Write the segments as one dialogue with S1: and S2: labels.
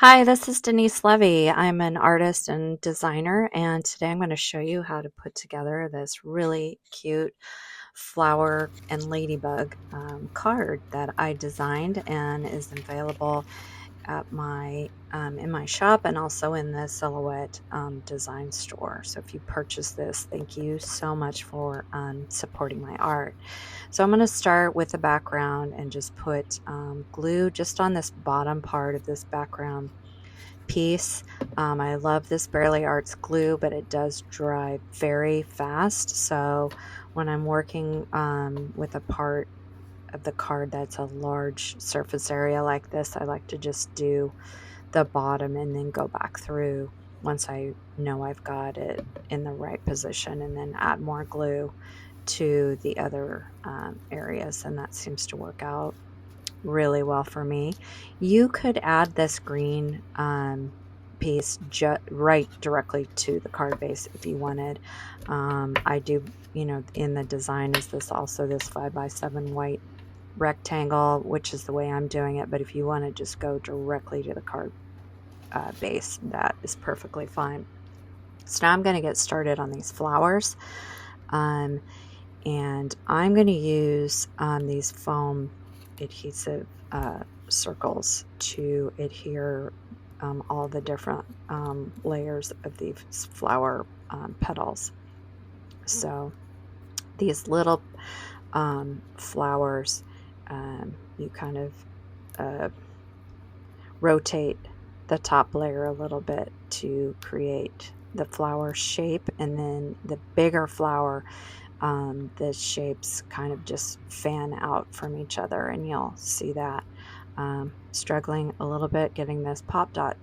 S1: Hi, this is Denise Levy. I'm an artist and designer, and today I'm going to show you how to put together this really cute flower and ladybug card that I designed and is available at my in my shop and also in the Silhouette design store. So if you purchase this, thank you so much for supporting my art. So I'm going to start with the background and just put glue just on this bottom part of this background piece. I love this Barely Arts glue, but it does dry very fast. So when I'm working with a part of the card that's a large surface area like this, I like to just do the bottom and then go back through once I know I've got it in the right position, and then add more glue to the other areas, and that seems to work out really well for me. You could add this green piece right directly to the card base if you wanted. I do, in the design is this 5x7 white rectangle, which is the way I'm doing it. But if you want to just go directly to the card base, that is perfectly fine. So now I'm going to get started on these flowers. And I'm going to use these foam adhesive circles to adhere all the different layers of these flower petals. So these little flowers, you kind of rotate the top layer a little bit to create the flower shape, and then the bigger flower, the shapes kind of just fan out from each other, and you'll see that. Struggling a little bit getting this pop dot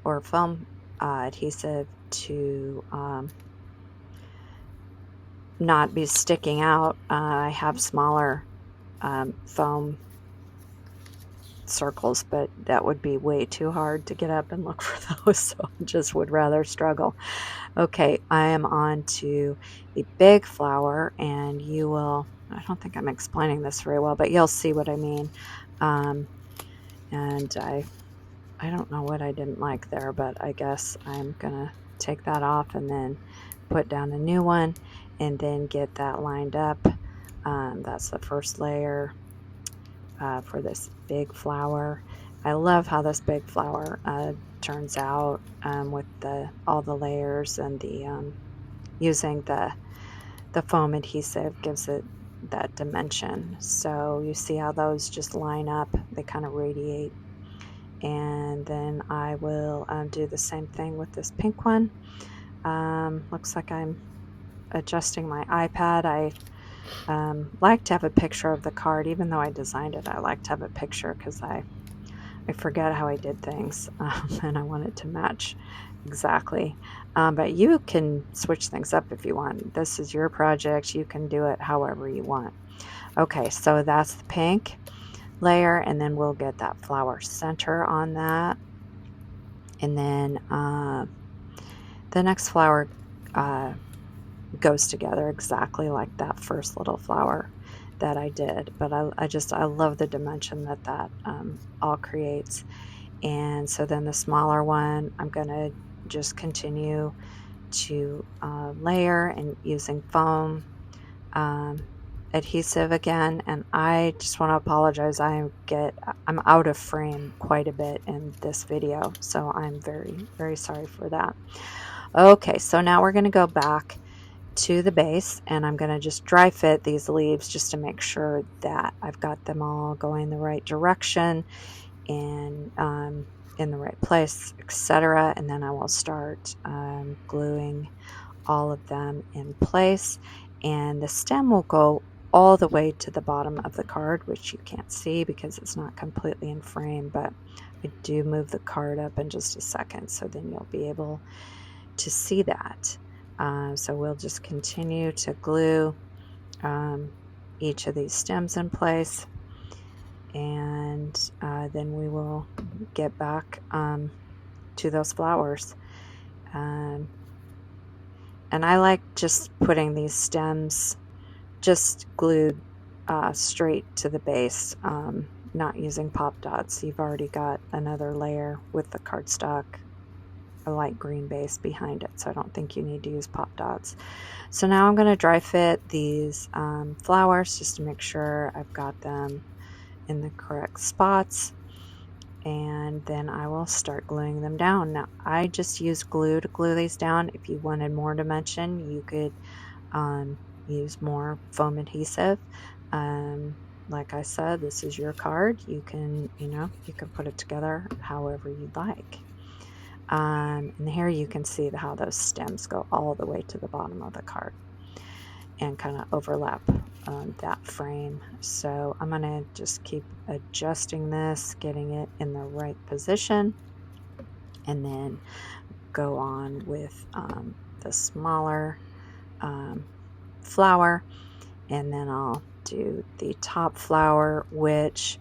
S1: or foam adhesive to not be sticking out. I have smaller foam circles, but that would be way too hard to get up and look for those, so I just would rather struggle. Okay, I am on to the big flower, and I don't think I'm explaining this very well, but you'll see what I mean. And I don't know what I didn't like there, but I guess I'm gonna take that off and then put down a new one and then get that lined up. That's the first layer for this big flower. I love how this big flower turns out with all the layers, and the using the foam adhesive gives it that dimension. So you see how those just line up, they kind of radiate. And then I will do the same thing with this pink one. Looks like I'm adjusting my iPad. I like to have a picture of the card. Even though I designed it, I like to have a picture because I forget how I did things, and I want it to match exactly. But you can switch things up if you want. This is your project. You can do it however you want. Okay, so that's the pink layer, and then we'll get that flower center on that. And then the next flower goes together exactly like that first little flower that I did. But I love the dimension that all creates. And so then the smaller one, I'm going to just continue to layer and using foam adhesive again. And I just want to apologize. I'm out of frame quite a bit in this video, so I'm very, very sorry for that. Okay, so now we're going to go back to the base, and I'm going to just dry fit these leaves just to make sure that I've got them all going the right direction and in the right place, etc. And then I will start gluing all of them in place, and the stem will go all the way to the bottom of the card, which you can't see because it's not completely in frame, but I do move the card up in just a second, so then you'll be able to see that. So we'll just continue to glue each of these stems in place, and then we will get back to those flowers. And I like just putting these stems just glued straight to the base. not using pop dots. You've already got another layer with the cardstock, a light green base behind it, so I don't think you need to use pop dots. So now I'm going to dry fit these flowers just to make sure I've got them in the correct spots, and then I will start gluing them down. Now I just use glue to glue these down. If you wanted more dimension, you could use more foam adhesive. Like I said, this is your card. You can put it together however you'd like. And here you can see how those stems go all the way to the bottom of the card and kind of overlap that frame. So I'm going to just keep adjusting this, getting it in the right position, and then go on with the smaller flower, and then I'll do the top flower, which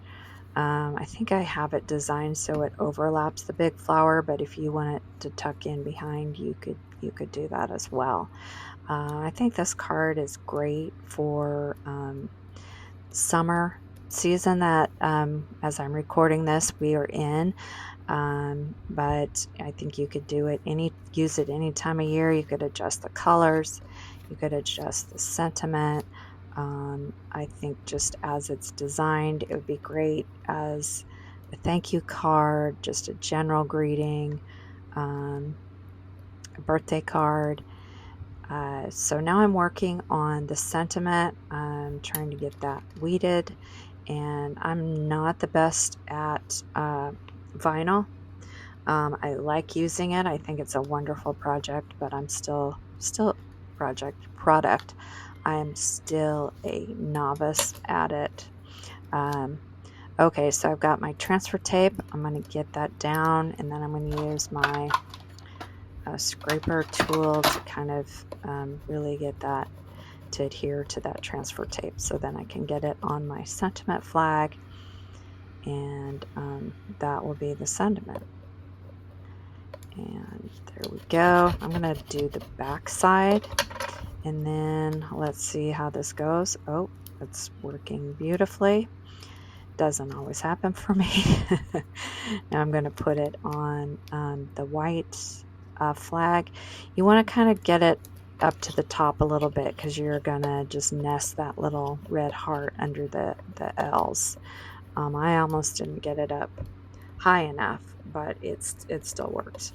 S1: I think I have it designed so it overlaps the big flower, but if you want it to tuck in behind, you could do that as well. I think this card is great for summer season that as I'm recording this we are in, but I think you could use it any time of year. You could adjust the colors, you could adjust the sentiment. I think just as it's designed, it would be great as a thank you card, just a general greeting, a birthday card. So now I'm working on the sentiment. I'm trying to get that weeded, and I'm not the best at vinyl. I like using it. I think it's a wonderful project, but I'm still product. I'm still a novice at it. Okay, so I've got my transfer tape. I'm going to get that down, and then I'm going to use my scraper tool to kind of really get that to adhere to that transfer tape, so then I can get it on my sentiment flag, and that will be the sentiment. And there we go. I'm going to do the back side, and then let's see how this goes. Oh, it's working beautifully. Doesn't always happen for me. Now I'm going to put it on the white flag. You want to kind of get it up to the top a little bit, because you're going to just nest that little red heart under the L's. I almost didn't get it up high enough, but it still works.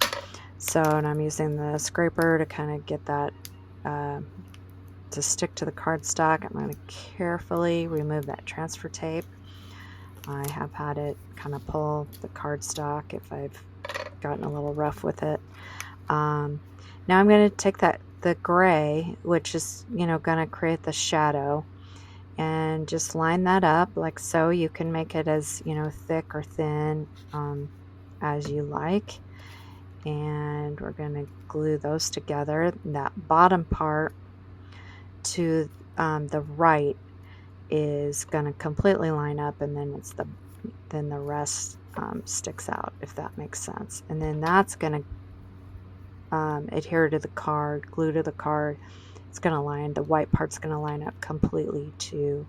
S1: So, and I'm using the scraper to kind of get that to stick to the cardstock. I'm going to carefully remove that transfer tape. I have had it kind of pull the cardstock if I've gotten a little rough with it. Now I'm going to take the gray, which is going to create the shadow, and just line that up like so. You can make it as thick or thin as you like, and we're going to glue those together. That bottom part to the right is going to completely line up, and then then the rest sticks out, if that makes sense. And then that's going to adhere to the card, glue to the card. It's going to the white part's going to line up completely to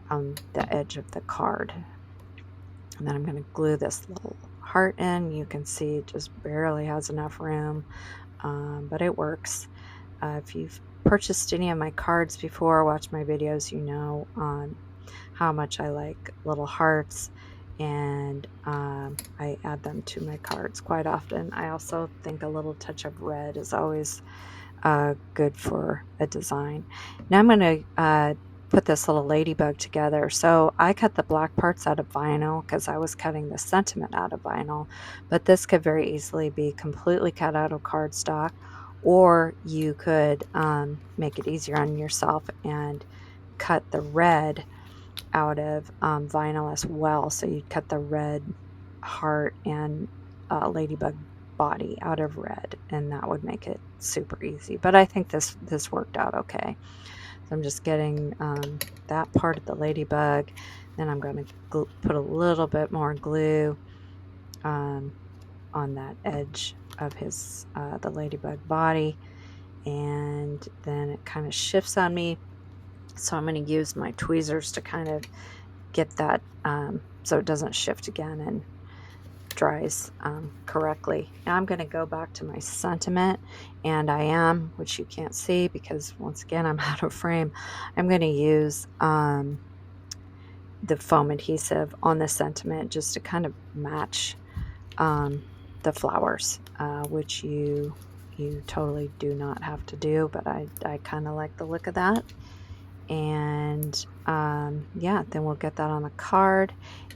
S1: the edge of the card. And then I'm going to glue this little heart in. You can see it just barely has enough room, but it works. If you've purchased any of my cards before, watch my videos, you know how much I like little hearts, and I add them to my cards quite often. I also think a little touch of red is always good for a design. Now I'm going to put this little ladybug together. So I cut the black parts out of vinyl because I was cutting the sentiment out of vinyl, but this could very easily be completely cut out of cardstock, or you could make it easier on yourself and cut the red out of vinyl as well. So you'd cut the red heart and ladybug body out of red, and that would make it super easy. But I think this worked out okay. So I'm just getting that part of the ladybug. Then I'm going to put a little bit more glue on that edge of his the ladybug body, and then it kind of shifts on me. So I'm going to use my tweezers to kind of get that so it doesn't shift again and dries correctly. Now I'm going to go back to my sentiment, and I am, which you can't see because once again I'm out of frame, I'm going to use the foam adhesive on the sentiment just to kind of match the flowers, which you totally do not have to do, but I kind of like the look of that. And yeah, then we'll get that on the card,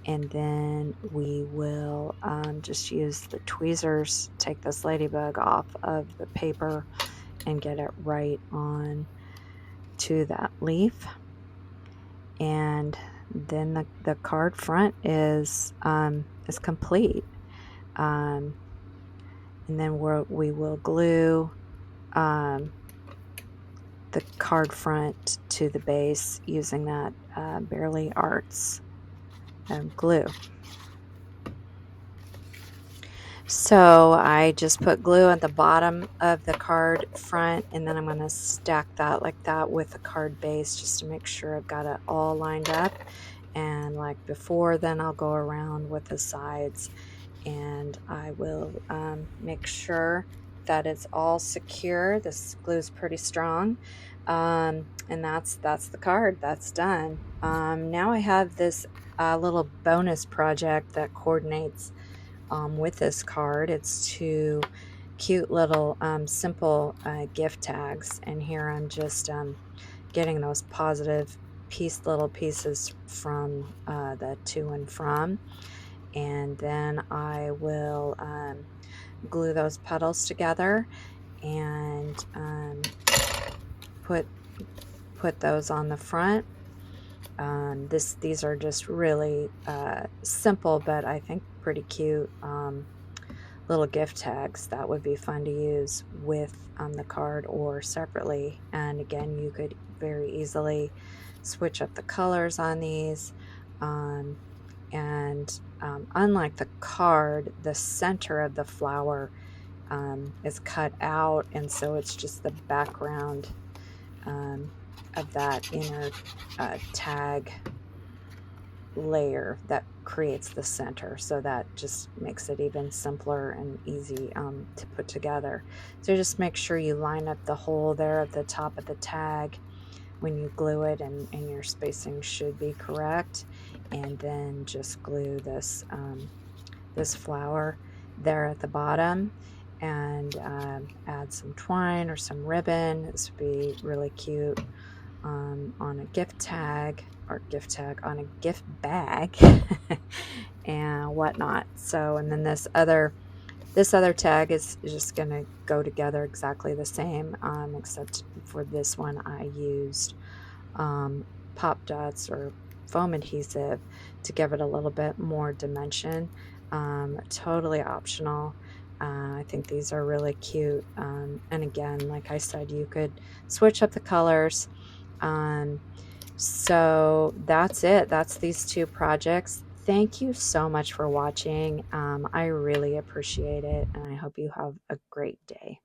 S1: and then we will just use the tweezers, take this ladybug off of the paper and get it right on to that leaf. And then the card front is complete. And then we will glue the card front to the base using that Barely Arts glue. So I just put glue at the bottom of the card front, and then I'm going to stack that like that with the card base just to make sure I've got it all lined up. And like before, then I'll go around with the sides, and I will make sure that it's all secure. This glue is pretty strong, and that's the card. That's done. Now I have this little bonus project that coordinates with this card. It's two cute little simple gift tags, and here I'm just getting those positive little pieces from the to and from, and then I will glue those petals together and put those on the front. These are just really simple, but I think pretty cute little gift tags that would be fun to use with the card or separately. And again, you could very easily switch up the colors on these. Unlike the card, the center of the flower is cut out, and so it's just the background of that inner tag layer that creates the center, so that just makes it even simpler and easy to put together. So just make sure you line up the hole there at the top of the tag when you glue it, and your spacing should be correct, and then just glue this this flower there at the bottom, and add some twine or some ribbon. This would be really cute on a gift tag, or on a gift bag and whatnot. So, and then this other tag is just going to go together exactly the same, except for this one I used pop dots or foam adhesive to give it a little bit more dimension. Totally optional. I think these are really cute. And again, like I said, you could switch up the colors. So that's it. That's these two projects. Thank you so much for watching. I really appreciate it, and I hope you have a great day.